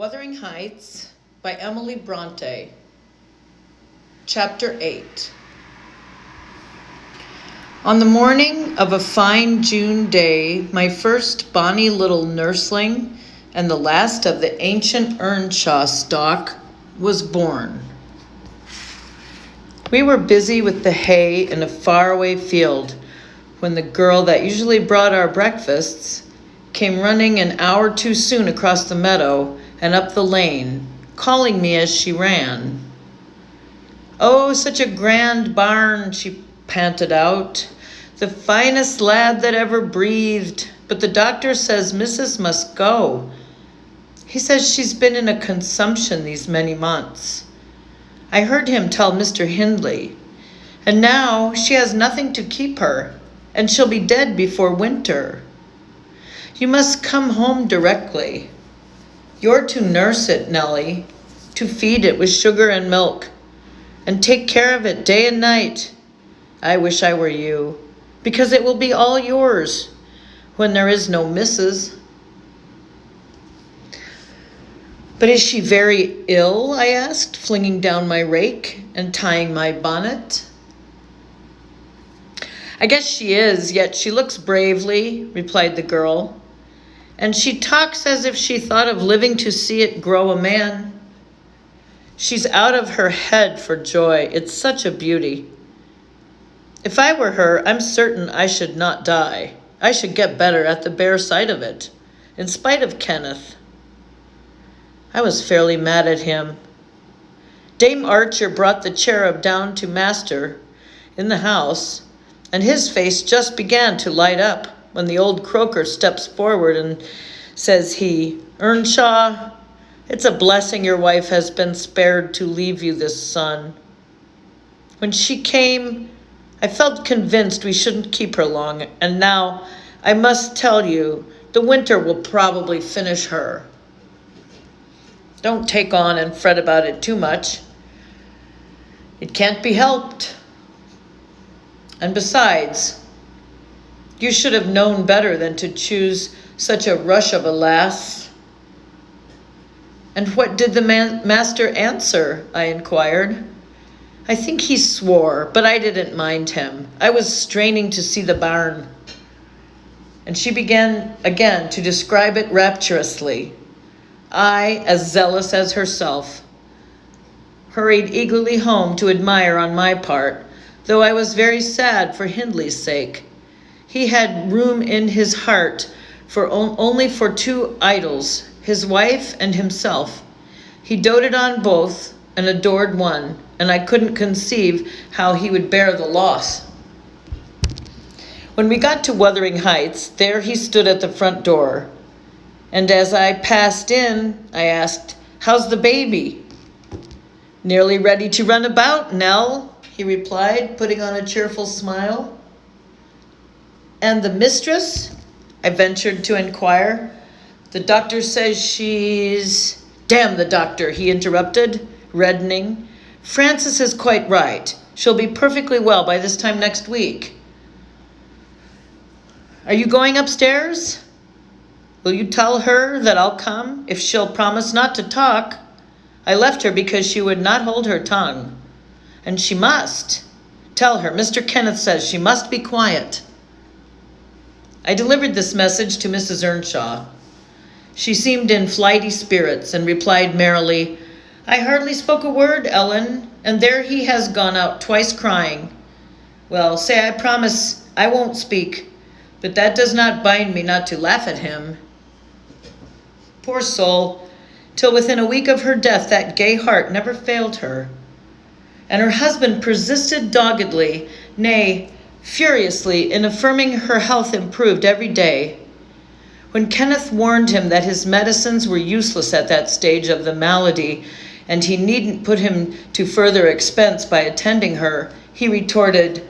Wuthering Heights by Emily Bronte. Chapter 8. On the morning of a fine June day, my first bonny little nursling and the last of the ancient Earnshaw stock was born. We were busy with the hay in a faraway field when the girl that usually brought our breakfasts came running an hour too soon across the meadow and up the lane, calling me as she ran. "Oh, such a grand barn," she panted out. "The finest lad that ever breathed, but the doctor says Mrs. must go. He says she's been in a consumption these many months. I heard him tell Mr. Hindley. And now she has nothing to keep her, and she'll be dead before winter. You must come home directly. You're to nurse it, Nellie, to feed it with sugar and milk, and take care of it day and night. I wish I were you, because it will be all yours when there is no Mrs." "But is she very ill?" I asked, flinging down my rake and tying my bonnet. "I guess she is, yet she looks bravely," replied the girl. "And she talks as if she thought of living to see it grow a man. She's out of her head for joy. It's such a beauty. If I were her, I'm certain I should not die. I should get better at the bare sight of it, in spite of Kenneth." I was fairly mad at him. Dame Archer brought the cherub down to Master in the house, and his face just began to light up when the old croaker steps forward and says he, "Earnshaw, it's a blessing your wife has been spared to leave you this son. When she came, I felt convinced we shouldn't keep her long, and now I must tell you, the winter will probably finish her. Don't take on and fret about it too much. It can't be helped. And besides, you should have known better than to choose such a rush of a lass." "And what did the master answer?" I inquired. "I think he swore, but I didn't mind him. I was straining to see the barn." And she began again to describe it rapturously. I, as zealous as herself, hurried eagerly home to admire on my part, though I was very sad for Hindley's sake. He had room in his heart for only for two idols, his wife and himself. He doted on both and adored one, and I couldn't conceive how he would bear the loss. When we got to Wuthering Heights, there he stood at the front door, and as I passed in, I asked, "How's the baby?" "Nearly ready to run about, Nell," he replied, putting on a cheerful smile. "And the mistress?" I ventured to inquire. "The doctor says she's—" "Damn the doctor," he interrupted, reddening. "Frances is quite right. She'll be perfectly well by this time next week. Are you going upstairs? Will you tell her that I'll come if she'll promise not to talk? I left her because she would not hold her tongue. And she must. Tell her Mr. Kenneth says she must be quiet." I delivered this message to Mrs. Earnshaw. She seemed in flighty spirits and replied merrily, "I hardly spoke a word, Ellen, and there he has gone out twice crying. Well, say I promise I won't speak, but that does not bind me not to laugh at him. Poor soul, till within a week of her death that gay heart never failed her. And her husband persisted doggedly, nay, furiously, in affirming her health improved every day. When Kenneth warned him that his medicines were useless at that stage of the malady, and he needn't put him to further expense by attending her, he retorted,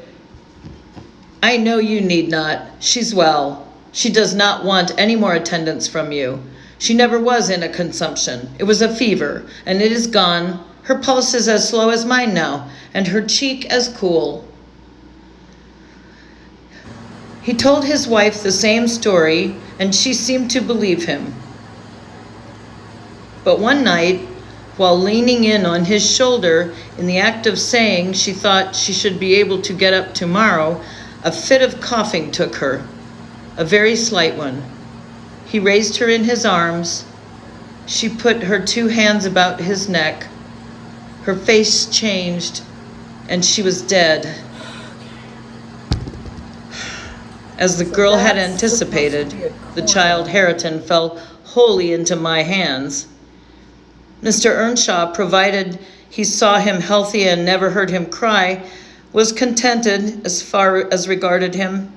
"I know you need not. She's well. She does not want any more attendance from you. She never was in a consumption. It was a fever, and it is gone. Her pulse is as slow as mine now, and her cheek as cool." He told his wife the same story, and she seemed to believe him. But one night, while leaning in on his shoulder in the act of saying she thought she should be able to get up tomorrow, a fit of coughing took her, a very slight one. He raised her in his arms. She put her 2 hands about his neck. Her face changed, and she was dead. As the girl had anticipated, the child Harriton fell wholly into my hands. Mr. Earnshaw, provided he saw him healthy and never heard him cry, was contented as far as regarded him.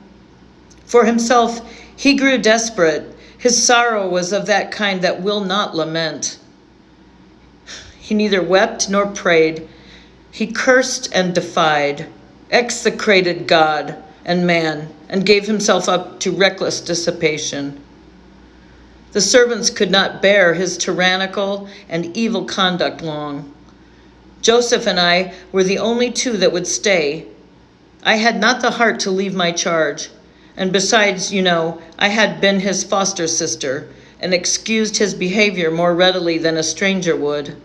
For himself, he grew desperate. His sorrow was of that kind that will not lament. He neither wept nor prayed. He cursed and defied, execrated God and man, and gave himself up to reckless dissipation. The servants could not bear his tyrannical and evil conduct long. Joseph and I were the only 2 that would stay. I had not the heart to leave my charge, and besides, I had been his foster sister and excused his behavior more readily than a stranger would.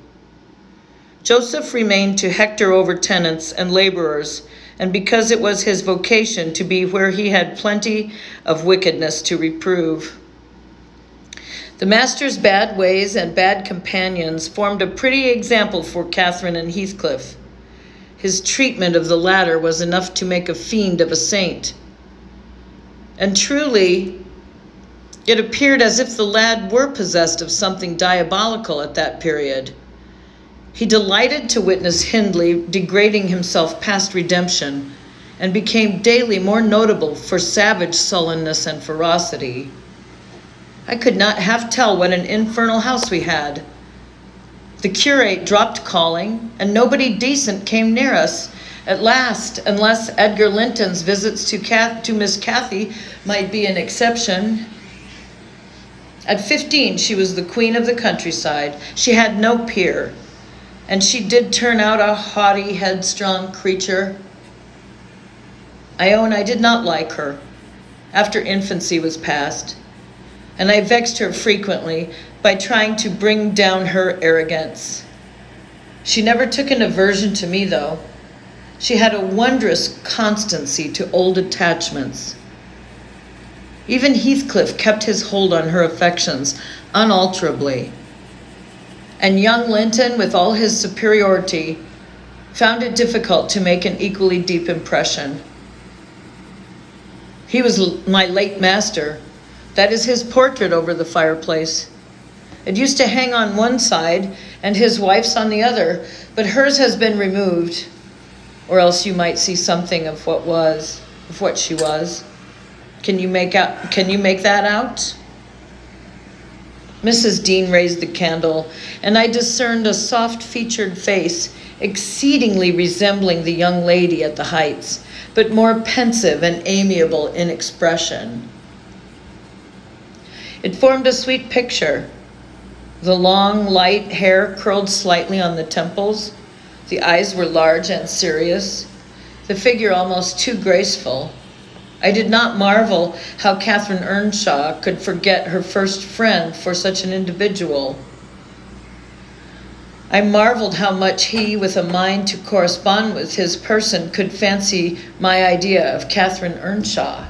Joseph remained to hector over tenants and laborers, and because it was his vocation to be where he had plenty of wickedness to reprove. The master's bad ways and bad companions formed a pretty example for Catherine and Heathcliff. His treatment of the latter was enough to make a fiend of a saint. And truly, it appeared as if the lad were possessed of something diabolical at that period. He delighted to witness Hindley degrading himself past redemption, and became daily more notable for savage sullenness and ferocity. I could not half tell what an infernal house we had. The curate dropped calling, and nobody decent came near us. At last, unless Edgar Linton's visits to Miss Cathy might be an exception. At 15, she was the queen of the countryside. She had no peer, and she did turn out a haughty, headstrong creature. I own I did not like her after infancy was past, and I vexed her frequently by trying to bring down her arrogance. She never took an aversion to me, though. She had a wondrous constancy to old attachments. Even Heathcliff kept his hold on her affections unalterably. And young Linton, with all his superiority, found it difficult to make an equally deep impression. He was my late master. That is his portrait over the fireplace. It used to hang on one side and his wife's on the other, but hers has been removed, or else you might see something of what she was. Can you make that out? Mrs. Dean raised the candle, and I discerned a soft-featured face exceedingly resembling the young lady at the Heights, but more pensive and amiable in expression. It formed a sweet picture. The long, light hair curled slightly on the temples. The eyes were large and serious, the figure almost too graceful. I did not marvel how Catherine Earnshaw could forget her first friend for such an individual. I marveled how much he, with a mind to correspond with his person, could fancy my idea of Catherine Earnshaw.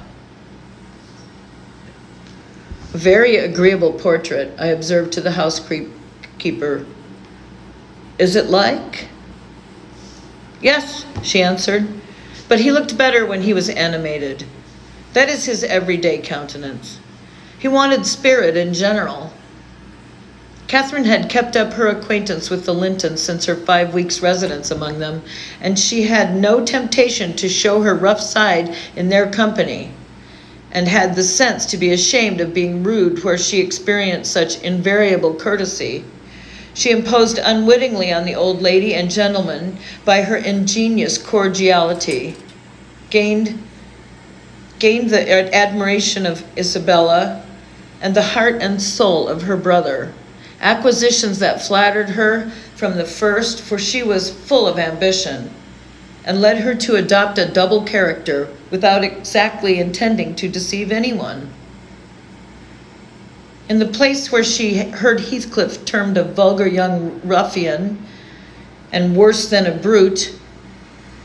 A very agreeable portrait, I observed to the housekeeper. Is it like? Yes, she answered, but he looked better when he was animated. That is his everyday countenance. He wanted spirit in general. Catherine had kept up her acquaintance with the Lintons since her 5 weeks' residence among them, and she had no temptation to show her rough side in their company, and had the sense to be ashamed of being rude where she experienced such invariable courtesy. She imposed unwittingly on the old lady and gentleman by her ingenious cordiality, gained the admiration of Isabella and the heart and soul of her brother, acquisitions that flattered her from the first, for she was full of ambition, and led her to adopt a double character without exactly intending to deceive anyone. In the place where she heard Heathcliff termed a vulgar young ruffian and worse than a brute,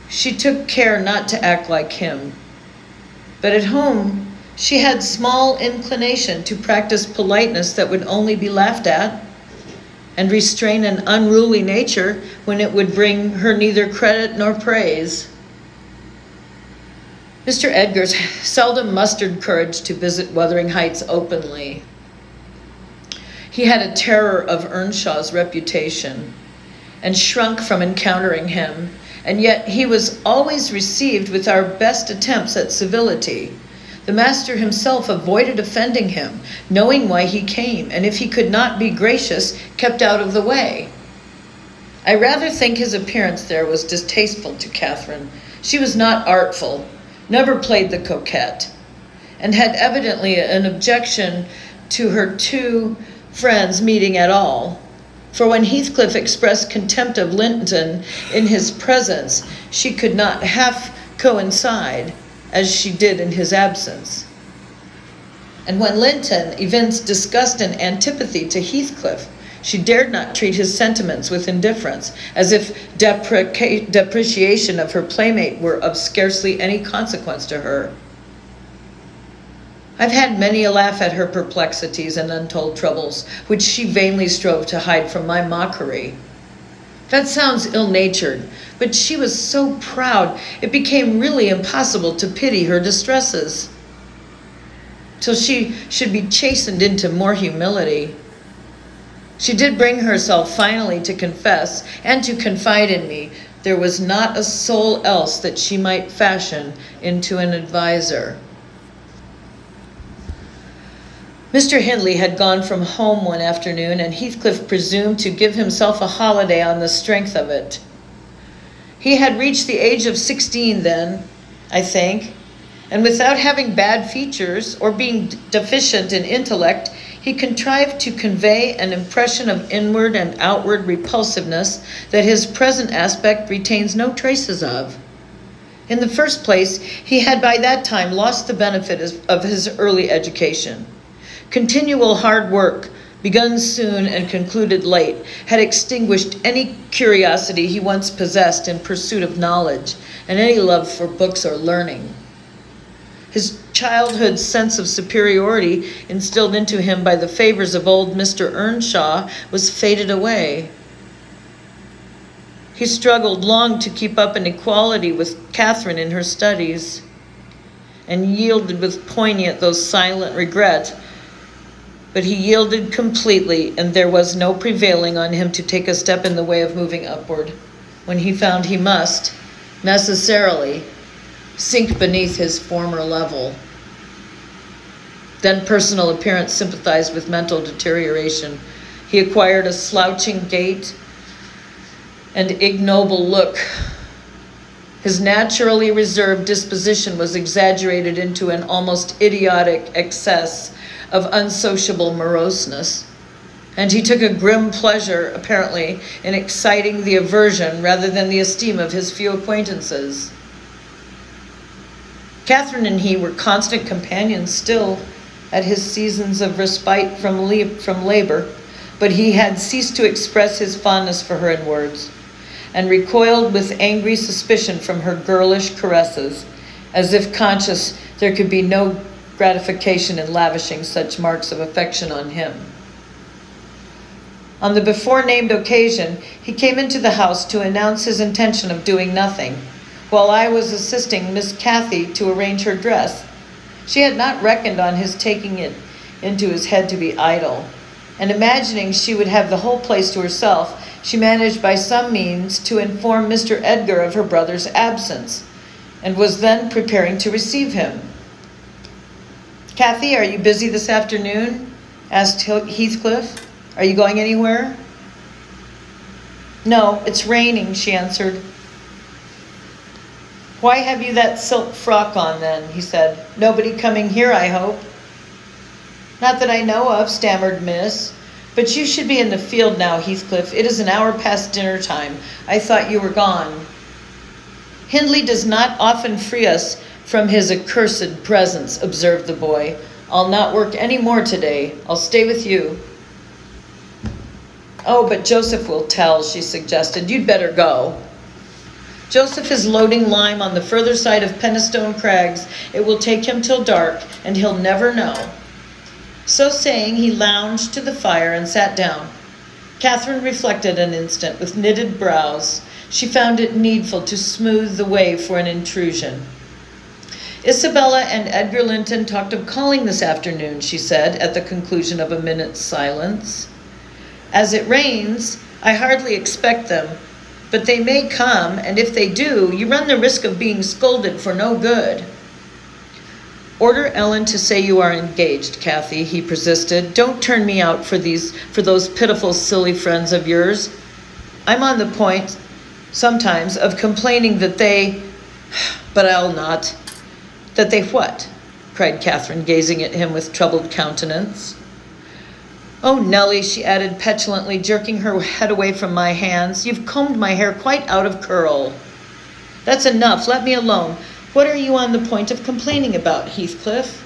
she took care not to act like him. But at home, she had small inclination to practice politeness that would only be laughed at, and restrain an unruly nature when it would bring her neither credit nor praise. Mr. Edgar seldom mustered courage to visit Wuthering Heights openly. He had a terror of Earnshaw's reputation and shrunk from encountering him, and yet he was always received with our best attempts at civility. The master himself avoided offending him, knowing why he came, and if he could not be gracious, kept out of the way. I rather think his appearance there was distasteful to Catherine. She was not artful, never played the coquette, and had evidently an objection to her two friends meeting at all. For when Heathcliff expressed contempt of Linton in his presence, she could not half coincide as she did in his absence. And when Linton evinced disgust and antipathy to Heathcliff, she dared not treat his sentiments with indifference, as if depreciation of her playmate were of scarcely any consequence to her. I've had many a laugh at her perplexities and untold troubles, which she vainly strove to hide from my mockery. That sounds ill-natured, but she was so proud, it became really impossible to pity her distresses, till she should be chastened into more humility. She did bring herself finally to confess and to confide in me there was not a soul else that she might fashion into an adviser. Mr. Hindley had gone from home one afternoon, and Heathcliff presumed to give himself a holiday on the strength of it. He had reached the age of 16 then, I think, and without having bad features or being deficient in intellect, he contrived to convey an impression of inward and outward repulsiveness that his present aspect retains no traces of. In the first place, he had by that time lost the benefit of his early education. Continual hard work, begun soon and concluded late, had extinguished any curiosity he once possessed in pursuit of knowledge, and any love for books or learning. His childhood's sense of superiority, instilled into him by the favors of old Mr. Earnshaw, was faded away. He struggled long to keep up an equality with Catherine in her studies, and yielded with poignant though silent regret. But he yielded completely, and there was no prevailing on him to take a step in the way of moving upward, when he found he must, necessarily, sink beneath his former level. Then personal appearance sympathized with mental deterioration. He acquired a slouching gait and ignoble look. His naturally reserved disposition was exaggerated into an almost idiotic excess of unsociable moroseness, and he took a grim pleasure, apparently, in exciting the aversion rather than the esteem of his few acquaintances. Catherine and he were constant companions still at his seasons of respite from labor, but he had ceased to express his fondness for her in words, and recoiled with angry suspicion from her girlish caresses, as if conscious there could be no gratification in lavishing such marks of affection on him. On the before-named occasion, he came into the house to announce his intention of doing nothing, while I was assisting Miss Cathy to arrange her dress. She had not reckoned on his taking it into his head to be idle, and imagining she would have the whole place to herself, she managed by some means to inform Mr. Edgar of her brother's absence, and was then preparing to receive him. "Cathy, are you busy this afternoon?" asked Heathcliff. "Are you going anywhere?" "No, it's raining," she answered. "Why have you that silk frock on then?" he said. "Nobody coming here, I hope." "Not that I know of," stammered Miss. "But you should be in the field now, Heathcliff. It is an hour past dinner time. I thought you were gone." "Hindley does not often free us from his accursed presence," observed the boy, I'll not work any more today. I'll stay with you. Oh, but Joseph will tell, she suggested. You'd better go. Joseph is loading lime on the further side of Pennistone Crags. It will take him till dark, and he'll never know. So saying, he lounged to the fire and sat down. Catherine reflected an instant with knitted brows. She found it needful to smooth the way for an intrusion. Isabella and Edgar Linton talked of calling this afternoon, she said, at the conclusion of a minute's silence. As it rains, I hardly expect them, but they may come, and if they do, you run the risk of being scolded for no good. Order Ellen to say you are engaged, Kathy, he persisted. Don't turn me out for those pitiful, silly friends of yours. I'm on the point, sometimes, of complaining that but I'll not. That they what? Cried Catherine, gazing at him with troubled countenance. Oh, Nellie, she added petulantly, jerking her head away from my hands. You've combed my hair quite out of curl. That's enough. Let me alone. What are you on the point of complaining about, Heathcliff?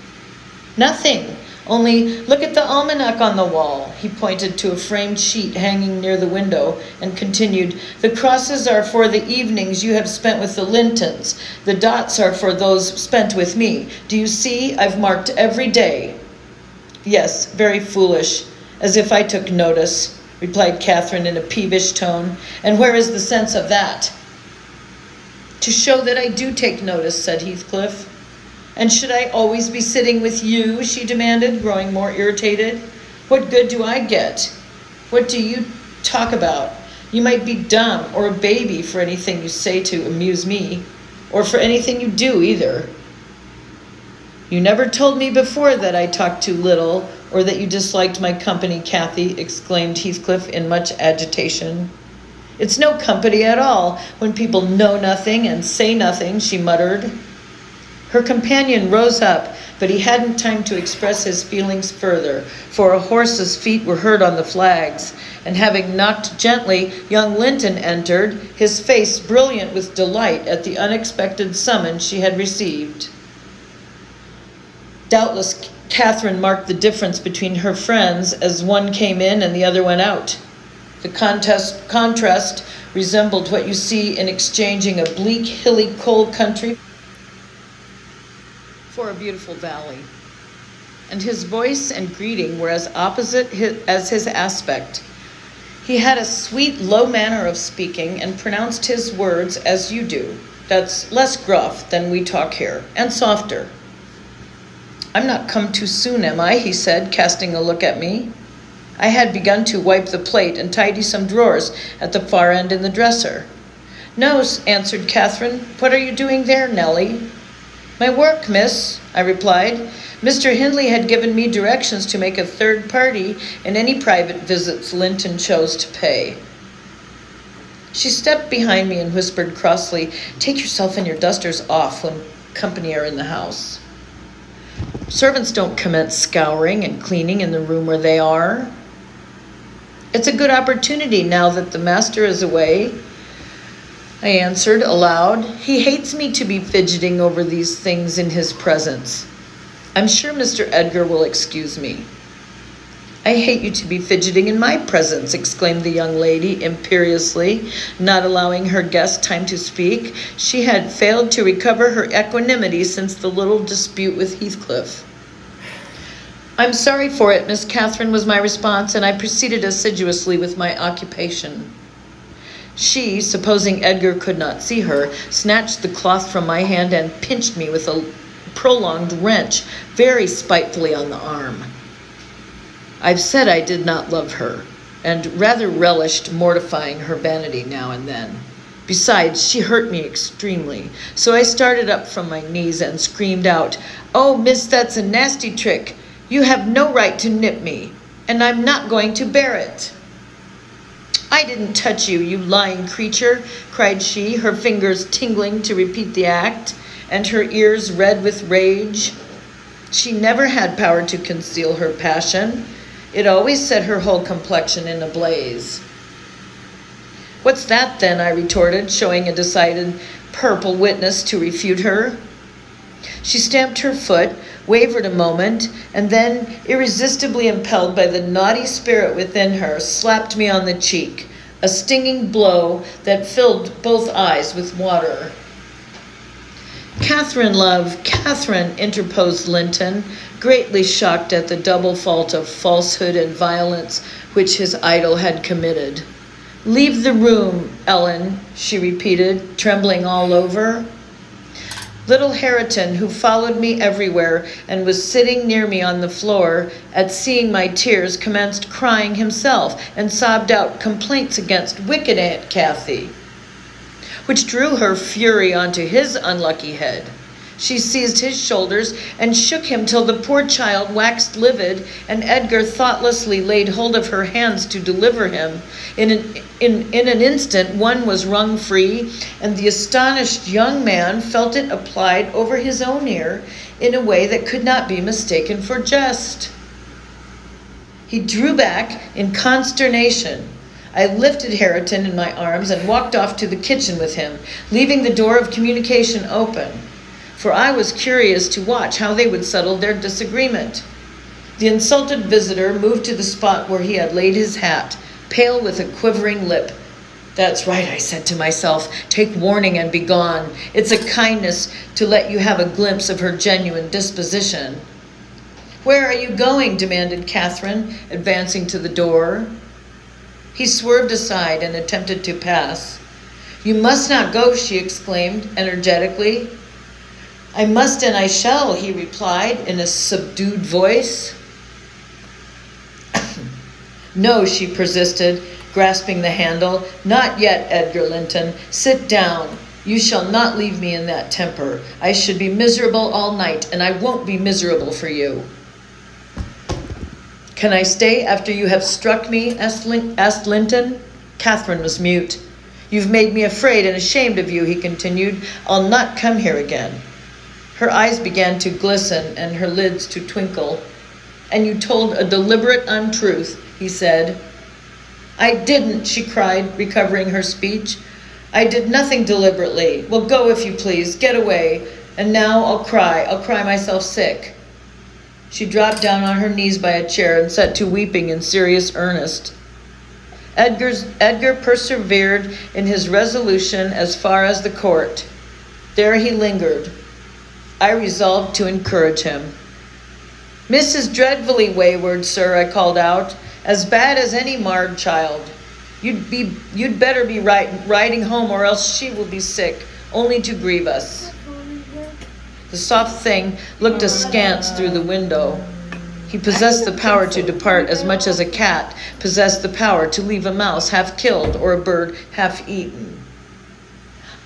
Nothing. Only look at the almanac on the wall. He pointed to a framed sheet hanging near the window and continued, the crosses are for the evenings you have spent with the Lintons. The dots are for those spent with me. Do you see? I've marked every day. Yes, very foolish. As if I took notice, replied Catherine in a peevish tone. And where is the sense of that? To show that I do take notice, said Heathcliff. And should I always be sitting with you? She demanded, growing more irritated. What good do I get? What do you talk about? You might be dumb or a baby for anything you say to amuse me, or for anything you do either. You never told me before that I talked too little, or that you disliked my company, Kathy, exclaimed Heathcliff in much agitation. It's no company at all, when people know nothing and say nothing, she muttered. Her companion rose up, but he hadn't time to express his feelings further, for a horse's feet were heard on the flags, and having knocked gently, young Linton entered, his face brilliant with delight at the unexpected summons she had received. Doubtless Catherine marked the difference between her friends as one came in and the other went out. The contrast resembled what you see in exchanging a bleak, hilly, cold country for a beautiful valley. And his voice and greeting were as opposite as his aspect. He had a sweet, low manner of speaking and pronounced his words as you do. That's less gruff than we talk here, and softer. I'm not come too soon, am I? He said, casting a look at me. I had begun to wipe the plate and tidy some drawers at the far end in the dresser. No, answered Catherine. What are you doing there, Nellie? My work, miss, I replied. Mr. Hindley had given me directions to make a third party in any private visits Linton chose to pay. She stepped behind me and whispered crossly, Take yourself and your dusters off when company are in the house. Servants don't commence scouring and cleaning in the room where they are. It's a good opportunity now that the master is away, I answered aloud. He hates me to be fidgeting over these things in his presence. I'm sure Mr. Edgar will excuse me. I hate you to be fidgeting in my presence, exclaimed the young lady imperiously, not allowing her guest time to speak. She had failed to recover her equanimity since the little dispute with Heathcliff. I'm sorry for it, Miss Catherine, was my response, and I proceeded assiduously with my occupation. She, supposing Edgar could not see her, snatched the cloth from my hand and pinched me with a prolonged wrench, very spitefully on the arm. I've said I did not love her, and rather relished mortifying her vanity now and then. Besides, she hurt me extremely, so I started up from my knees and screamed out, Oh, miss, that's a nasty trick. You have no right to nip me, and I'm not going to bear it. I didn't touch you, you lying creature, cried she, her fingers tingling to repeat the act, and her ears red with rage. She never had power to conceal her passion. It always set her whole complexion in a blaze. What's that then? I retorted, showing a decided purple witness to refute her. She stamped her foot, wavered a moment, and then, irresistibly impelled by the naughty spirit within her, slapped me on the cheek, a stinging blow that filled both eyes with water. "Catherine, love, Catherine," interposed Linton, greatly shocked at the double fault of falsehood and violence which his idol had committed. "Leave the room, Ellen," she repeated, trembling all over. Little Hareton, who followed me everywhere and was sitting near me on the floor, at seeing my tears, commenced crying himself and sobbed out complaints against wicked Aunt Kathy, which drew her fury onto his unlucky head. She seized his shoulders and shook him till the poor child waxed livid, and Edgar thoughtlessly laid hold of her hands to deliver him. In an instant one was wrung free, and the astonished young man felt it applied over his own ear in a way that could not be mistaken for jest. He drew back in consternation. I lifted Hareton in my arms and walked off to the kitchen with him, leaving the door of communication open, for I was curious to watch how they would settle their disagreement. The insulted visitor moved to the spot where he had laid his hat, pale with a quivering lip. "That's right," I said to myself. "Take warning and be gone. It's a kindness to let you have a glimpse of her genuine disposition." "Where are you going?" demanded Catherine, advancing to the door. He swerved aside and attempted to pass. "You must not go," she exclaimed energetically. "I must and I shall," he replied in a subdued voice. "No," she persisted, grasping the handle. "Not yet, Edgar Linton. Sit down. You shall not leave me in that temper. I should be miserable all night, and I won't be miserable for you." "Can I stay after you have struck me?" asked Linton. Catherine was mute. "You've made me afraid and ashamed of you," he continued. "I'll not come here again." Her eyes began to glisten and her lids to twinkle. "And you told a deliberate untruth," he said. "I didn't," she cried, recovering her speech. "I did nothing deliberately. Well, go if you please. Get away. And now I'll cry. I'll cry myself sick." She dropped down on her knees by a chair and set to weeping in serious earnest. Edgar persevered in his resolution as far as the court. There he lingered. I resolved to encourage him. "Miss is dreadfully wayward, sir," I called out. "As bad as any marred child. You'd better be riding home, or else she will be sick, only to grieve us." The soft thing looked askance through the window. He possessed the power to depart as much as a cat possessed the power to leave a mouse half killed or a bird half eaten.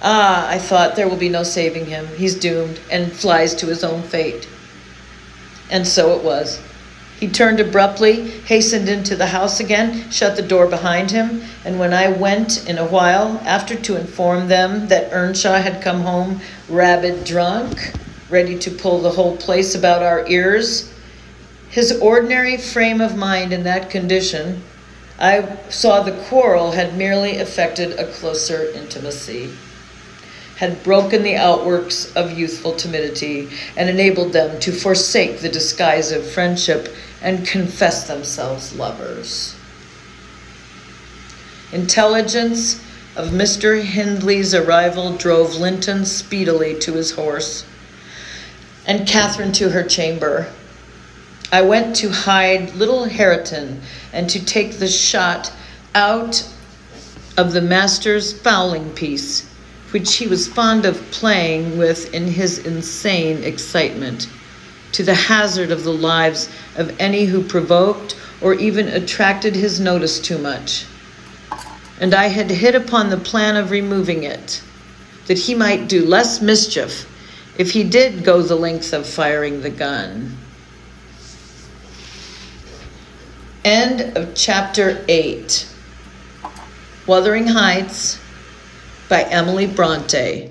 "Ah," I thought, "there will be no saving him. He's doomed, and flies to his own fate." And so it was. He turned abruptly, hastened into the house again, shut the door behind him, and when I went in a while after to inform them that Earnshaw had come home rabid drunk, ready to pull the whole place about our ears, his ordinary frame of mind in that condition, I saw the quarrel had merely effected a closer intimacy, had broken the outworks of youthful timidity, and enabled them to forsake the disguise of friendship and confess themselves lovers. Intelligence of Mr. Hindley's arrival drove Linton speedily to his horse, and Catherine to her chamber. I went to hide little Hareton and to take the shot out of the master's fowling piece, which he was fond of playing with in his insane excitement, to the hazard of the lives of any who provoked or even attracted his notice too much. And I had hit upon the plan of removing it, that he might do less mischief if he did go the length of firing the gun. End of chapter 8. Wuthering Heights by Emily Bronte.